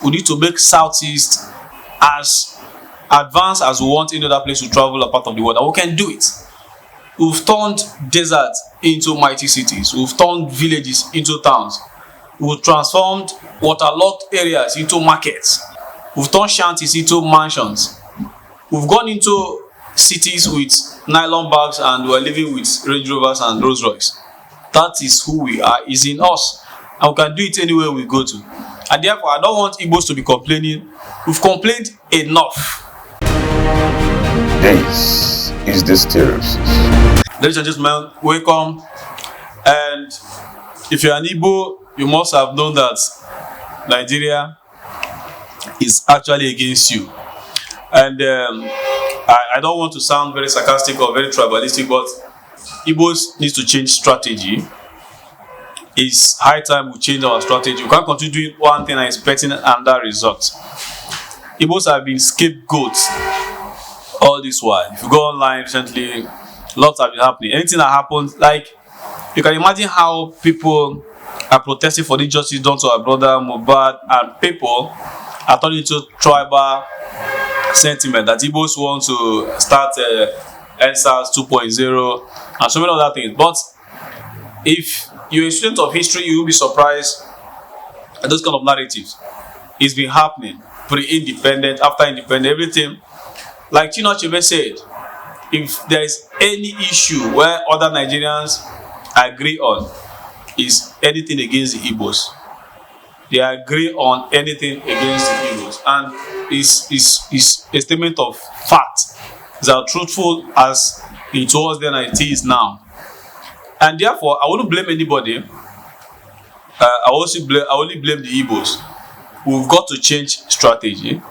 We need to make Southeast as advanced as we want any other place to travel a part of the world, and we can do it. We've turned deserts into mighty cities. We've turned villages into towns. We've transformed waterlogged areas into markets. We've turned shanties into mansions. We've gone into cities with nylon bags and we're living with Range Rovers and Rolls Royce. That is who we are. It's in us. And we can do it anywhere we go to. And therefore, I don't want Igbos to be complaining. We've complained enough. This is the Stereosis. Ladies and gentlemen, welcome. And if you're an Igbo, you must have known that Nigeria is actually against you. And I don't want to sound very sarcastic or very tribalistic, but Igbos need to change strategy. It's high time we change our strategy. We can't continue doing one thing and expecting another result. Igbos have been scapegoats all this while. If you go online recently, lots have been happening. Anything that happens, like you can imagine how people are protesting for the injustice done to our brother Mohbad, and people are turning into tribal sentiment that Igbos want to start NSAS 2.0 and so many other things. But if you're a student of history, you will be surprised at those kind of narratives. It's been happening pre-independent, after independent, everything. Like Chino Achebe said, if there is any issue where other Nigerians agree on, is anything against the Igbos. They agree on anything against the Igbos, and it's a statement of fact. It's as truthful as it was then as it is now. And therefore, I wouldn't blame anybody. I only blame the Igbos. We've got to change strategy.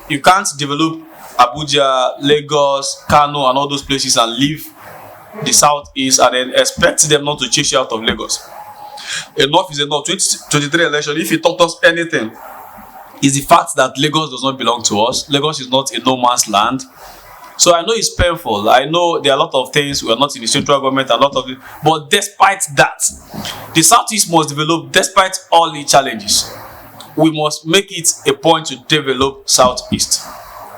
You can't develop Abuja, Lagos, Kano, and all those places and leave the southeast and then expect them not to chase you out of Lagos. Enough is enough. 2023 election, if you taught us anything, is the fact that Lagos does not belong to us. Lagos is not a no man's land. So I know it's painful. I know there are a lot of things. We are not in the central government, a lot of it. But despite that, the Southeast must develop despite all the challenges. We must make it a point to develop Southeast.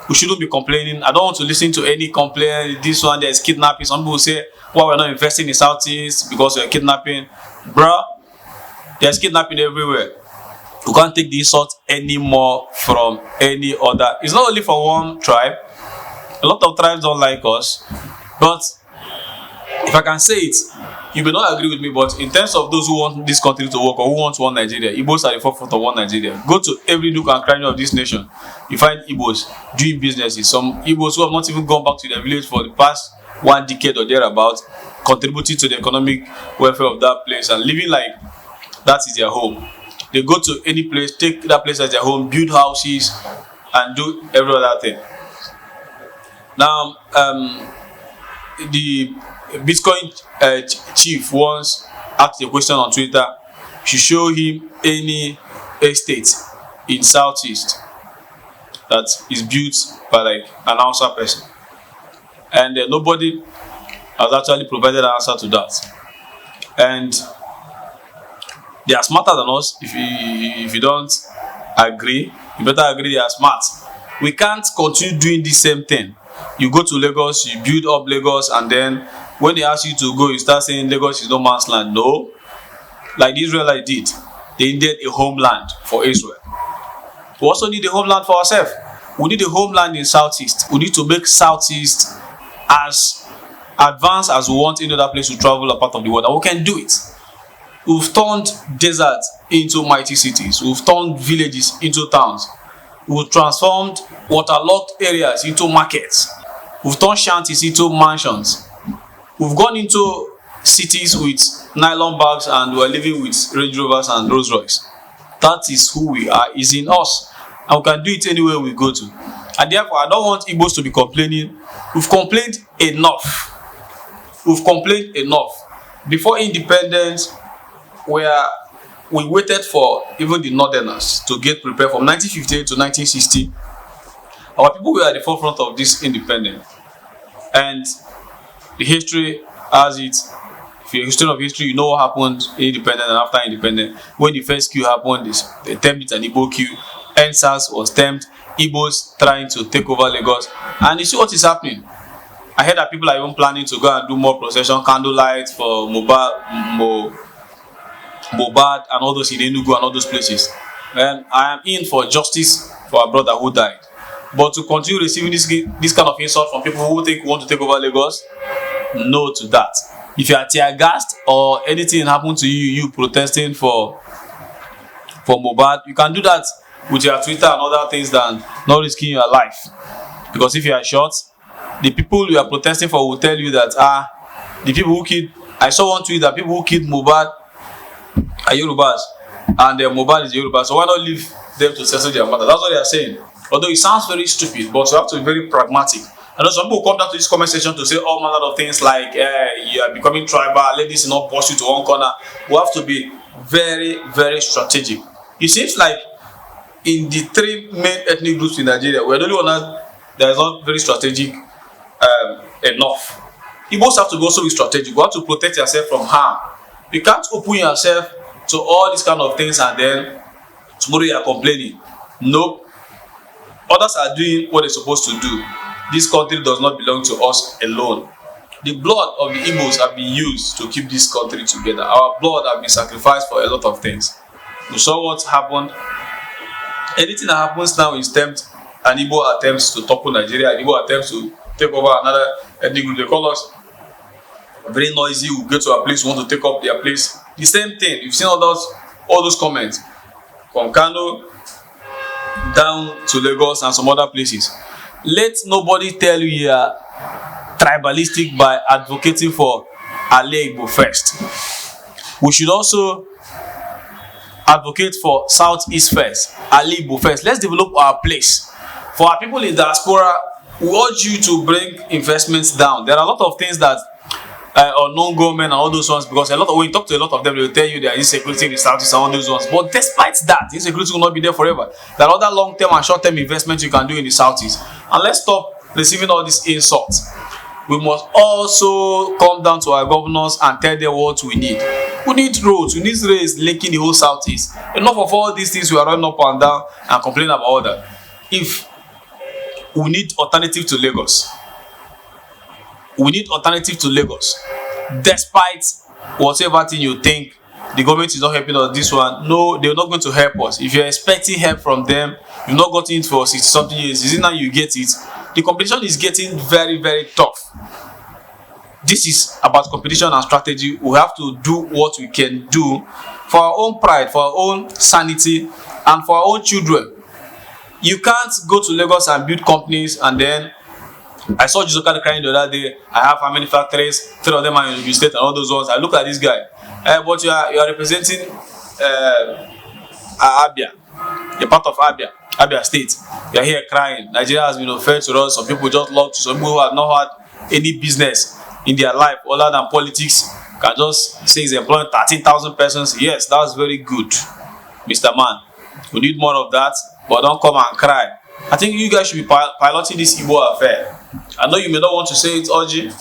We shouldn't be complaining. I don't want to listen to any complaint. This one, there's kidnapping. Some people say, why we're not investing in Southeast because we're kidnapping. Bruh, there's kidnapping everywhere. We can't take the insult anymore from any other. It's not only for one tribe. A lot of tribes don't like us. But if I can say it, you may not agree with me, but in terms of those who want this country to work or who want one Nigeria, Igbos are the forefront of one Nigeria. Go to every nook and cranny of this nation. You find Igbos doing businesses. Some Igbos who have not even gone back to their village for the past 1 decade or thereabout, contributing to the economic welfare of that place and living like that is their home. They go to any place, take that place as their home, build houses, and do every other thing. Now, the Bitcoin chief once asked a question on Twitter. She show him any estate in Southeast that is built by like an Hausa person, and nobody has actually provided an answer to that. And they are smarter than us. If you don't agree, you better agree they are smart. We can't continue doing the same thing. You go to Lagos, you build up Lagos, and then when they ask you to go, you start saying Lagos is no man's land. No. Like the Israelites did. They needed a homeland for Israel. We also need a homeland for ourselves. We need a homeland in Southeast. We need to make Southeast as advanced as we want any other place to travel a part of the world, and we can do it. We've turned deserts into mighty cities. We've turned villages into towns. We've transformed waterlogged areas into markets. We've turned shanties into mansions. We've gone into cities with nylon bags and we're living with Range Rovers and Rolls Royce. That is who we are. It's in us. And we can do it anywhere we go to. And therefore, I don't want Igbos to be complaining. We've complained enough. We've complained enough. Before independence, we waited for even the Northerners to get prepared from 1958 to 1960. Our people were at the forefront of this independence. And the history has it if you're a student of history, you know what happened independent and after independent. When the first coup happened, they termed it an Igbo coup. NSAS was termed Igbos trying to take over Lagos. And you see what is happening. I heard that people are even planning to go and do more procession, candlelight for Mobad and all those in Enugu and all those places. And I am in for justice for our brother who died. But to continue receiving this kind of insult from people who want to take over Lagos, no to that. If you are tear gassed or anything happened to you protesting for Mobad, you can do that with your Twitter and other things than not risking your life. Because if you are shot, the people you are protesting for will tell you that the people who killed, I saw one tweet that people who killed Mobad are Yorubas and Mobad is Yoruba, so why not leave them to settle their matter? That's what they are saying. Although it sounds very stupid, but you have to be very pragmatic. I know some people come down to this comment section to say all manner of things like you are becoming tribal, let this not push you to one corner. We have to be very, very strategic. It seems like in the three main ethnic groups in Nigeria, we're the only one that is not very strategic enough. Igbos have to also be strategic. You have to protect yourself from harm. You can't open yourself to all these kind of things and then tomorrow you are complaining. Nope. Others are doing what they're supposed to do. This country does not belong to us alone. The blood of the Igbos have been used to keep this country together. Our blood has been sacrificed for a lot of things. You saw what happened. Anything that happens now is an Igbo attempts to topple Nigeria, an Igbo attempts to take over another ethnic group. They call us very noisy. We go to a place, we want to take up their place. The same thing. You've seen all those comments from Kano down to Lagos and some other places. Let nobody tell you you are tribalistic by advocating for Ale Igbo first. We should also advocate for Southeast first, Ale Igbo first. Let's develop our place. For our people in diaspora, we urge you to bring investments down. There are a lot of things that unknown government and all those ones, because when you talk to a lot of them, they will tell you there is insecurity in the Southeast and all those ones. But despite that, insecurity will not be there forever. There are other long-term and short-term investments you can do in the Southeast. And let's stop receiving all these insults. We must also come down to our governors and tell them what we need. We need roads, we need rails linking the whole Southeast. Enough of all these things we are running up and down and complaining about all that. If we need alternative to Lagos, we need alternative to Lagos. Despite whatever thing you think, the government is not helping us this one. No, they're not going to help us. If you're expecting help from them, you've not gotten it for 60-something years. Is it now you get it? The competition is getting very, very tough. This is about competition and strategy. We have to do what we can do for our own pride, for our own sanity, and for our own children. You can't go to Lagos and build companies and then I saw Jizoka crying the other day. I have how many factories? 3 of them are in the state and all those ones. I look at this guy. But you are representing Abia. You're part of Abia State. You're here crying. Nigeria has been unfair to us. Some people just love to. Some people who have not had any business in their life other than politics can just say he's employing 13,000 persons. Yes, that's very good, Mr. Man. We need more of that, but don't come and cry. I think you guys should be piloting this Igbo affair. I know you may not want to say it, Oji,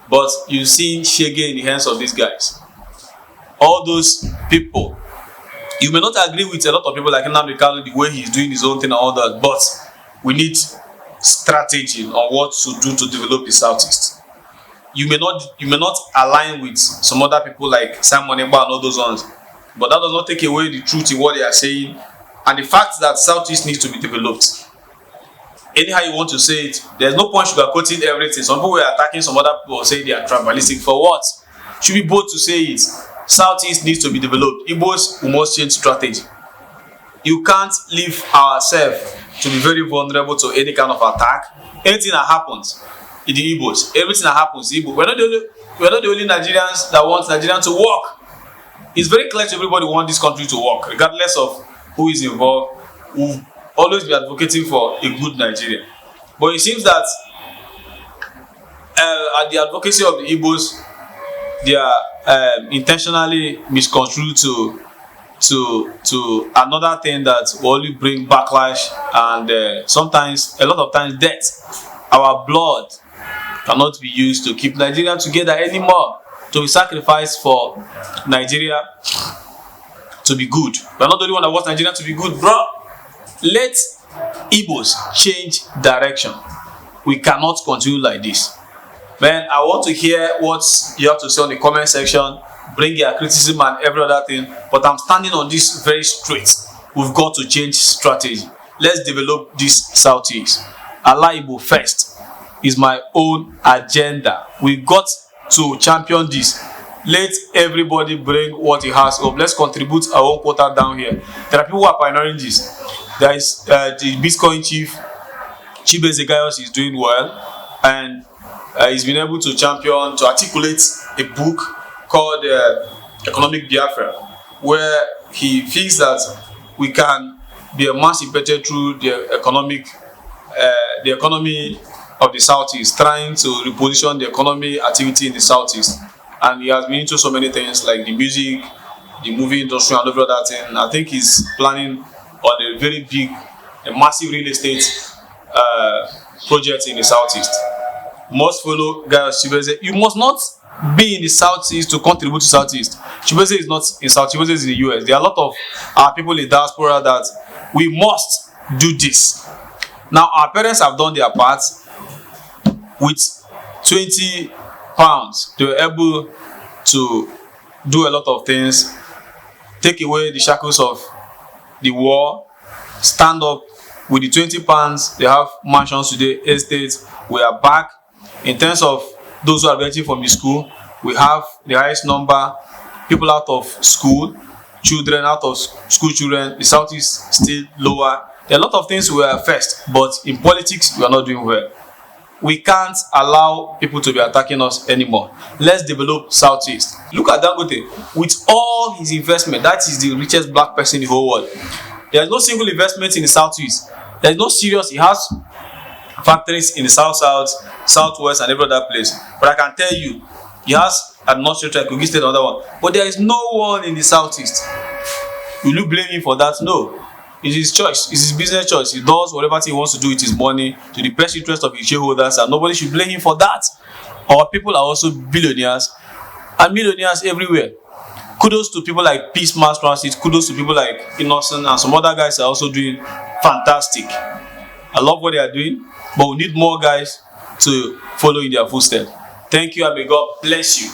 but you've seen Shege in the hands of these guys. All those people, you may not agree with a lot of people like Nnamdi Kanu, the way he's doing his own thing and all that, but we need strategy on what to do to develop the Southeast. You may not align with some other people like Simon Ekpa and all those ones, but that does not take away the truth in what they are saying and the fact that Southeast needs to be developed. Anyhow you want to say it, there's no point sugarcoating everything. Some people were attacking some other people saying they are tribalistic. For what? Should be bold to say it. Southeast needs to be developed. Igbos, we must change strategy. You can't leave ourselves to be very vulnerable to any kind of attack. Anything that happens in the Igbos, everything that happens in Igbo. We're not the only Nigerians that want Nigerians to work. It's very clear to everybody who wants this country to work, regardless of who is involved. Who always be advocating for a good Nigeria. But it seems that at the advocacy of the Igbos, they are intentionally misconstrued to another thing that will only bring backlash and a lot of times death. Our blood cannot be used to keep Nigeria together anymore. to be sacrificed for Nigeria to be good. We're not the only one that wants Nigeria to be good, bro. Let Igbos change direction. We cannot continue like this. Man, I want to hear what you have to say on the comment section. Bring your criticism and every other thing. But I'm standing on this very straight. We've got to change strategy. Let's develop this Southeast. Allah Igbo first is my own agenda. We got to champion this. Let everybody bring what he has up. Let's contribute our own quota down here. There are people who are pioneering this. There is the Bitcoin chief, Chibeze Gayos, is doing well, and he's been able to champion, to articulate a book called Economic Biafra, where he feels that we can be emancipated through the economy of the Southeast, trying to reposition the economy activity in the Southeast. And he has been into so many things like the music, the movie industry, and every other thing. I think he's planning on a very big, a massive real estate project in the Southeast. Must follow guys. Chibeze. You must not be in the Southeast to contribute to Southeast. Chibeze is not in South. Chibeze is in the US. There are a lot of our people in diaspora that we must do this. Now our parents have done their part with 20 pounds. They were able to do a lot of things, take away the shackles of the war, stand up with the 20 pounds. They have mansions today, estates. We are back. In terms of those who are graduating from the school, we have the highest number people out of school, children out of school children. The South is still lower. There are a lot of things we are first, but in politics we are not doing well. We can't allow people to be attacking us anymore. Let's develop Southeast. Look at Dangote. With all his investment, that is the richest black person in the whole world. There is no single investment in the Southeast. There is no serious. He has factories in the South, Southwest, and every other place. But I can tell you, he has administrator, Kogi State, another one. But there is no one in the Southeast. Will you blame him for that? No. It's his choice. It's his business choice. He does whatever he wants to do with his money to the best interest of his shareholders, and nobody should blame him for that. Our people are also billionaires and millionaires everywhere. Kudos to people like Peace Mass Transit. Kudos to people like Innocent, and some other guys are also doing fantastic. I love what they are doing, but we need more guys to follow in their footsteps. Thank you, and may God bless you.